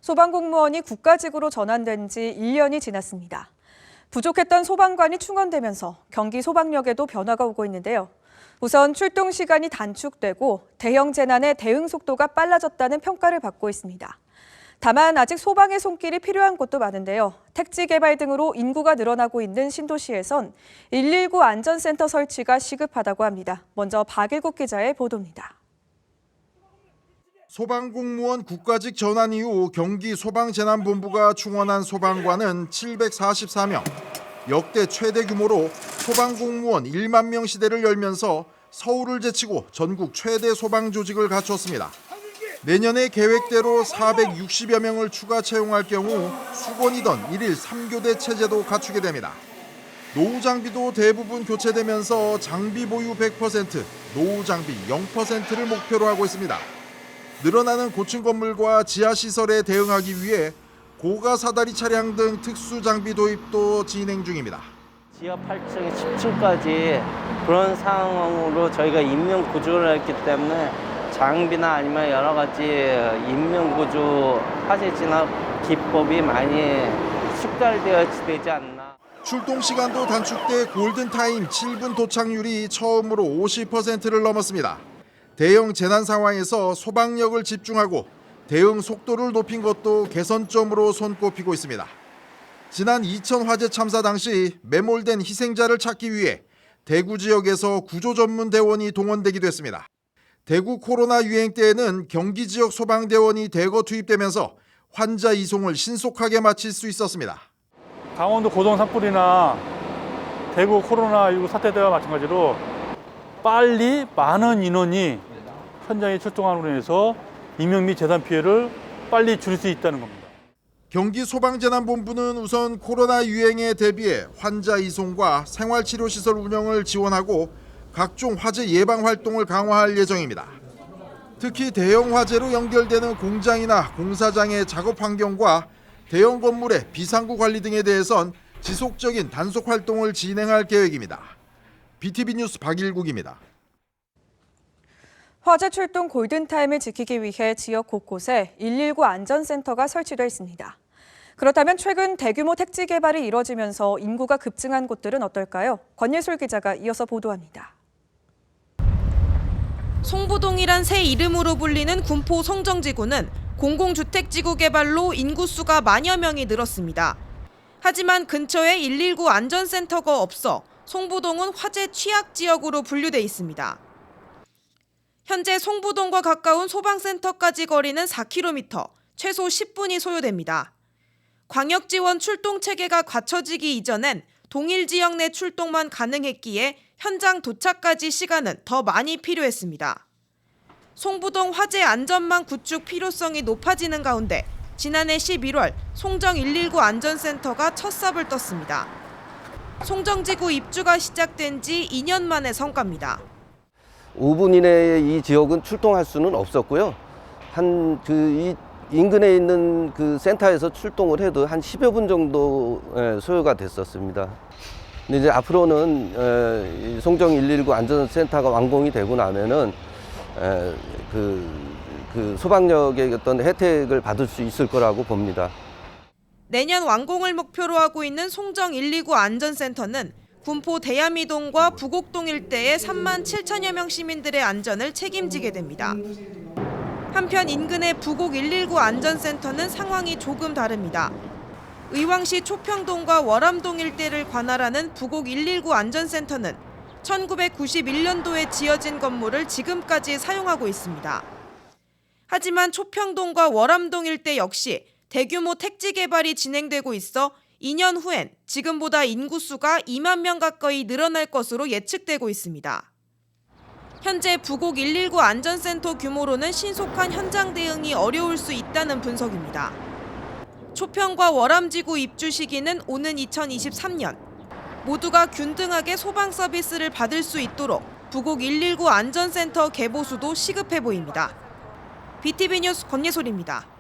소방공무원이 국가직으로 전환된 지 1년이 지났습니다. 부족했던 소방관이 충원되면서 경기 소방력에도 변화가 오고 있는데요. 우선 출동 시간이 단축되고 대형 재난의 대응 속도가 빨라졌다는 평가를 받고 있습니다. 다만 아직 소방의 손길이 필요한 곳도 많은데요. 택지 개발 등으로 인구가 늘어나고 있는 신도시에선 119 안전센터 설치가 시급하다고 합니다. 먼저 박일국 기자의 보도입니다. 소방공무원 국가직 전환 이후 경기 소방재난본부가 충원한 소방관은 744명. 역대 최대 규모로 소방공무원 1만 명 시대를 열면서 서울을 제치고 전국 최대 소방조직을 갖췄습니다. 내년에 계획대로 460여 명을 추가 채용할 경우 수건이던 1일 3교대 체제도 갖추게 됩니다. 노후 장비도 대부분 교체되면서 장비 보유 100%, 노후 장비 0%를 목표로 하고 있습니다. 늘어나는 고층 건물과 지하시설에 대응하기 위해 고가 사다리 차량 등 특수 장비 도입도 진행 중입니다. 지하 8층, 10층까지 그런 상황으로 저희가 인명 구조를 했기 때문에 장비나 아니면 여러 가지 인명 구조 화재 진압 기법이 많이 숙달되어 되지 않나. 출동 시간도 단축돼 골든타임 7분 도착률이 처음으로 50%를 넘었습니다. 대형 재난 상황에서 소방력을 집중하고 대응 속도를 높인 것도 개선점으로 손꼽히고 있습니다. 지난 이천 화재 참사 당시 매몰된 희생자를 찾기 위해 대구 지역에서 구조 전문 대원이 동원되기도 했습니다. 대구 코로나 유행 때에는 경기 지역 소방대원이 대거 투입되면서 환자 이송을 신속하게 마칠 수 있었습니다. 강원도 고동 산불이나 대구 코로나19 사태 때와 마찬가지로 빨리 많은 인원이 현장에 출동함으로 인해서 인명 및 재산 피해를 빨리 줄일 수 있다는 겁니다. 경기 소방재난본부는 우선 코로나 유행에 대비해 환자 이송과 생활치료시설 운영을 지원하고 각종 화재 예방 활동을 강화할 예정입니다. 특히 대형 화재로 연결되는 공장이나 공사장의 작업 환경과 대형 건물의 비상구 관리 등에 대해선 지속적인 단속 활동을 진행할 계획입니다. BTV 뉴스 박일국입니다. 화재 출동 골든타임을 지키기 위해 지역 곳곳에 119 안전센터가 설치되어 있습니다. 그렇다면 최근 대규모 택지 개발이 이뤄지면서 인구가 급증한 곳들은 어떨까요? 권예솔 기자가 이어서 보도합니다. 송부동이란 새 이름으로 불리는 군포 성정지구는 공공주택지구 개발로 인구수가 만여 명이 늘었습니다. 하지만 근처에 119 안전센터가 없어 송부동은 화재 취약 지역으로 분류돼 있습니다. 현재 송부동과 가까운 소방센터까지 거리는 4km, 최소 10분이 소요됩니다. 광역지원 출동 체계가 갖춰지기 이전엔 동일 지역 내 출동만 가능했기에 현장 도착까지 시간은 더 많이 필요했습니다. 송부동 화재 안전망 구축 필요성이 높아지는 가운데 지난해 11월 송정 119 안전센터가 첫 삽을 떴습니다. 송정지구 입주가 시작된 지 2년 만의 성과입니다. 5분 이내에 이 지역은 출동할 수는 없었고요. 이 인근에 있는 그 센터에서 출동을 해도 한 10여 분 정도 소요가 됐었습니다. 근데 이제 앞으로는 송정 119 안전센터가 완공이 되고 나면은 그 소방력의 어떤 혜택을 받을 수 있을 거라고 봅니다. 내년 완공을 목표로 하고 있는 송정 119 안전센터는 군포 대야미동과 부곡동 일대의 3만 7천여 명 시민들의 안전을 책임지게 됩니다. 한편 인근의 부곡 119 안전센터는 상황이 조금 다릅니다. 의왕시 초평동과 월암동 일대를 관할하는 부곡 119 안전센터는 1991년도에 지어진 건물을 지금까지 사용하고 있습니다. 하지만 초평동과 월암동 일대 역시 대규모 택지 개발이 진행되고 있어 2년 후엔 지금보다 인구수가 2만 명 가까이 늘어날 것으로 예측되고 있습니다. 현재 부곡 119 안전센터 규모로는 신속한 현장 대응이 어려울 수 있다는 분석입니다. 초평과 월암지구 입주 시기는 오는 2023년. 모두가 균등하게 소방 서비스를 받을 수 있도록 부곡 119 안전센터 개보수도 시급해 보입니다. BTV 뉴스 권예솔입니다.